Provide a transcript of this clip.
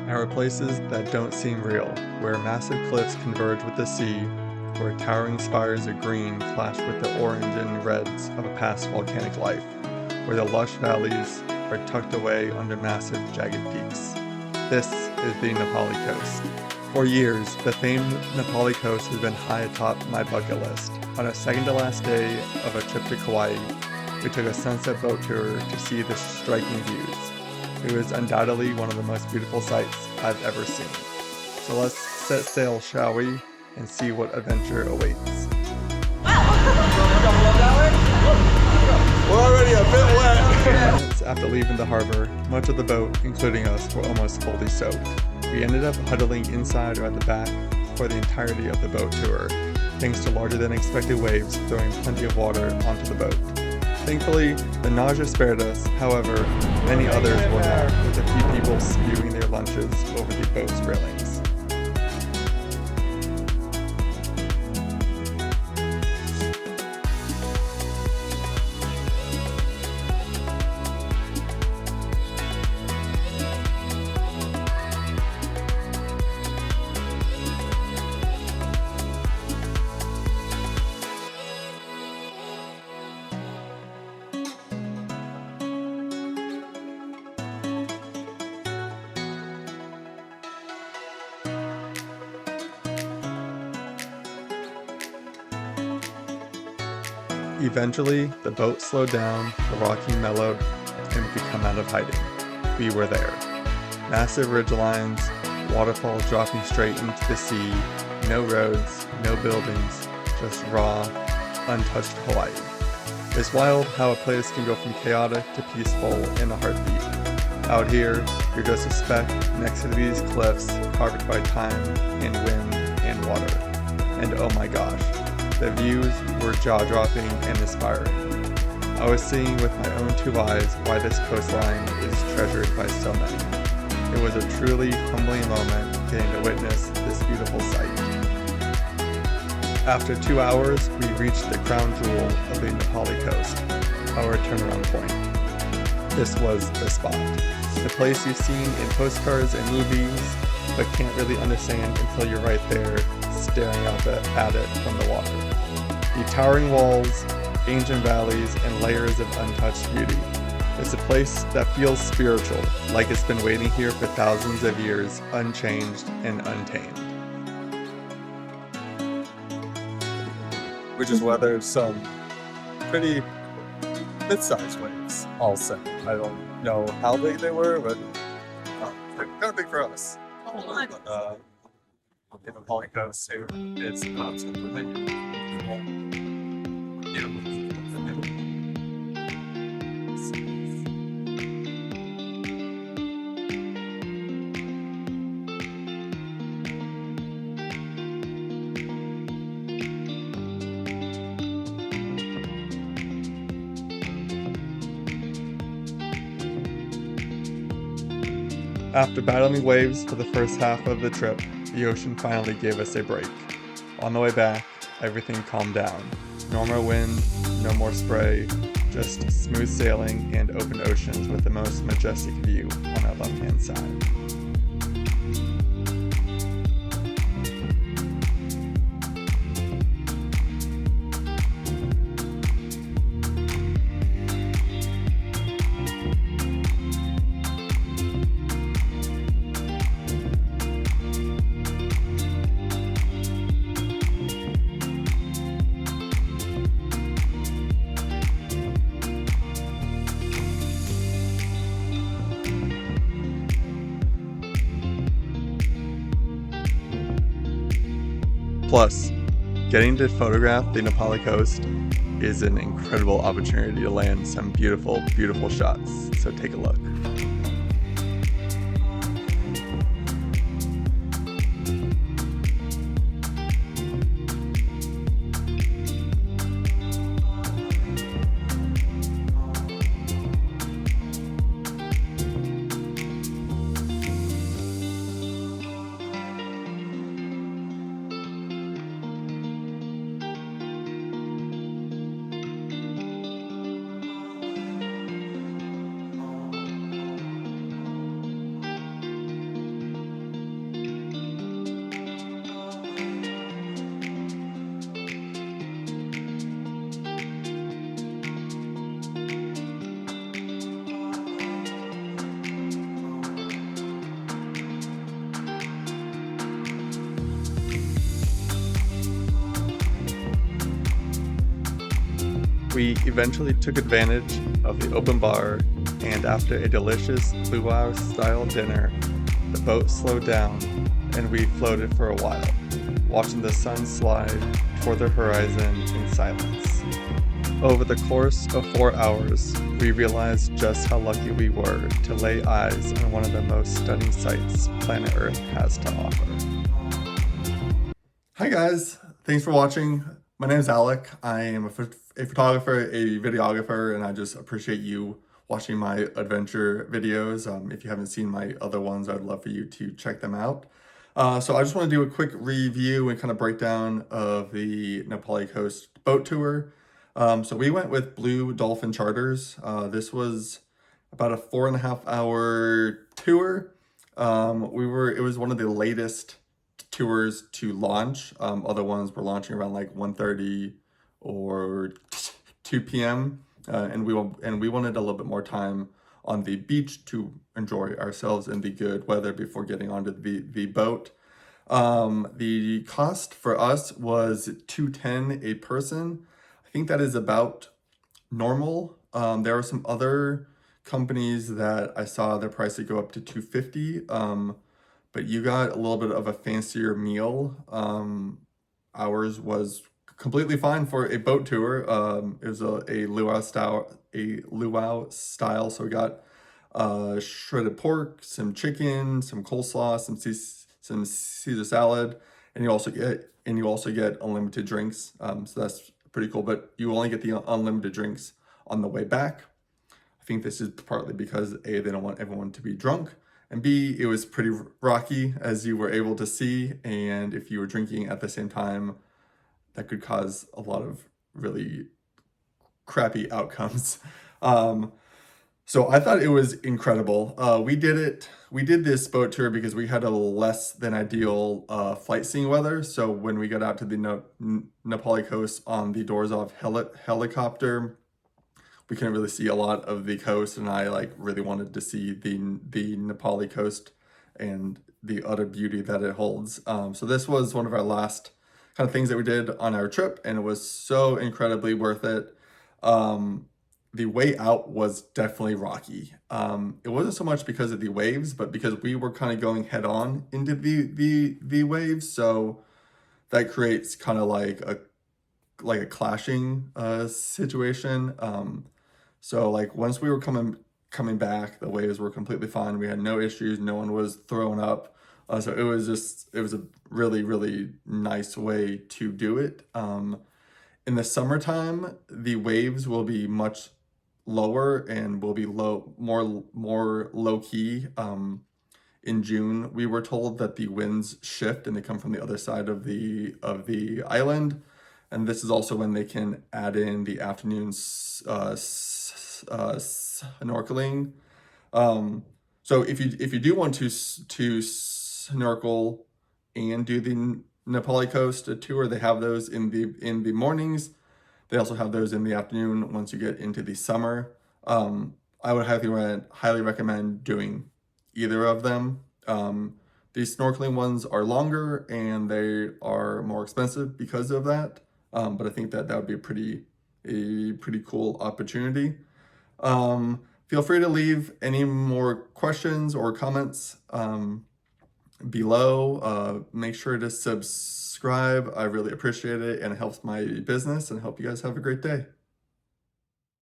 There are places that don't seem real, where massive cliffs converge with the sea, where towering spires of green clash with the orange and reds of a past volcanic life, where the lush valleys are tucked away under massive jagged peaks. This is the Na Pali Coast. For years, the famed Na Pali Coast has been high atop my bucket list. On a second-to-last day of a trip to Kauai, we took a sunset boat tour to see the striking views. It was undoubtedly one of the most beautiful sights I've ever seen. So let's set sail, shall we, and see what adventure awaits. We're already a bit wet. After leaving the harbor, much of the boat, including us, were almost fully soaked. We ended up huddling inside or at the back for the entirety of the boat tour, thanks to larger than expected waves throwing plenty of water onto the boat. Thankfully, the nausea spared us, however, many others were not, with a few people spewing their lunches over the boat's railings. Eventually, the boat slowed down, the rocking mellowed, and we could come out of hiding. We were there. Massive ridgelines, waterfalls dropping straight into the sea, no roads, no buildings, just raw, untouched Hawaii. It's wild how a place can go from chaotic to peaceful in a heartbeat. Out here, you're just a speck next to these cliffs carved by time and wind and water. And oh my gosh, the views were jaw-dropping and inspiring. I was seeing with my own two eyes why this coastline is treasured by so many. It was a truly humbling moment getting to witness this beautiful sight. After 2 hours, we reached the crown jewel of the Na Pali Coast, our turnaround point. This was the spot. The place you've seen in postcards and movies, but can't really understand until you're right there, staring up at it from the water. The towering walls, ancient valleys, and layers of untouched beauty. It's a place that feels spiritual, like it's been waiting here for thousands of years, unchanged and untamed. We just weathered some pretty mid-sized waves, I'll say. I don't know how big they were, but they're kind of big for us. But, in the Pali Coast, it's absolutely After battling waves for the first half of the trip, the ocean finally gave us a break. On the way back, everything calmed down. No more wind, no more spray, just smooth sailing and open oceans with the most majestic view on our left-hand side. Plus, getting to photograph the Na Pali Coast is an incredible opportunity to land some beautiful, beautiful shots, so take a look. We eventually took advantage of the open bar, and after a delicious luau-style dinner, the boat slowed down and we floated for a while, watching the sun slide toward the horizon in silence. Over the course of 4 hours, we realized just how lucky we were to lay eyes on one of the most stunning sights planet Earth has to offer. Hi guys, thanks for watching. My name is Alec. I am a photographer, a videographer, and I just appreciate you watching my adventure videos. If you haven't seen my other ones, I'd love for you to check them out. So I just want to do a quick review and kind of breakdown of the Na Pali Coast boat tour. So we went with Blue Dolphin Charters. This was about a 4.5 hour tour. It was one of the latest tours to launch. Other ones were launching around like 1:30 or 2 p.m. And we wanted a little bit more time on the beach to enjoy ourselves in the good weather before getting onto the boat. The cost for us was $210 a person. I think that is about normal. There are some other companies that I saw their price would go up to $250. But you got a little bit of a fancier meal. Ours was completely fine for a boat tour. It was a luau style. So we got shredded pork, some chicken, some coleslaw, some Caesar salad, and you also get unlimited drinks. So that's pretty cool. But you only get the unlimited drinks on the way back. I think this is partly because A, they don't want everyone to be drunk, and B, it was pretty rocky, as you were able to see, and if you were drinking at the same time, that could cause a lot of really crappy outcomes. So I thought it was incredible. We did this boat tour because we had a less than ideal flight seeing weather. So when we got out to the Na Pali Coast on the doors off helicopter, we couldn't really see a lot of the coast, and I really wanted to see the Na Pali Coast and the utter beauty that it holds. So this was one of our last kind of things that we did on our trip, and it was so incredibly worth it. The way out was definitely rocky. It wasn't so much because of the waves, but because we were kind of going head on into the waves, so that creates kind of like a clashing situation. So once we were coming back, the waves were completely fine. We had no issues. No one was throwing up. So it was a really, really nice way to do it. In the summertime, the waves will be much lower and will be more low key. In June, we were told that the winds shift and they come from the other side of the island. And this is also when they can add in the afternoon snorkeling. So if you do want to snorkel and do the Na Pali Coast tour, they have those in the mornings. They also have those in the afternoon once you get into the summer. I would highly recommend doing either of them. The snorkeling ones are longer and they are more expensive because of that. But I think that would be a pretty cool opportunity. Feel free to leave any more questions or comments below. Make sure to subscribe. I really appreciate it, and it helps my business, and I hope you guys have a great day.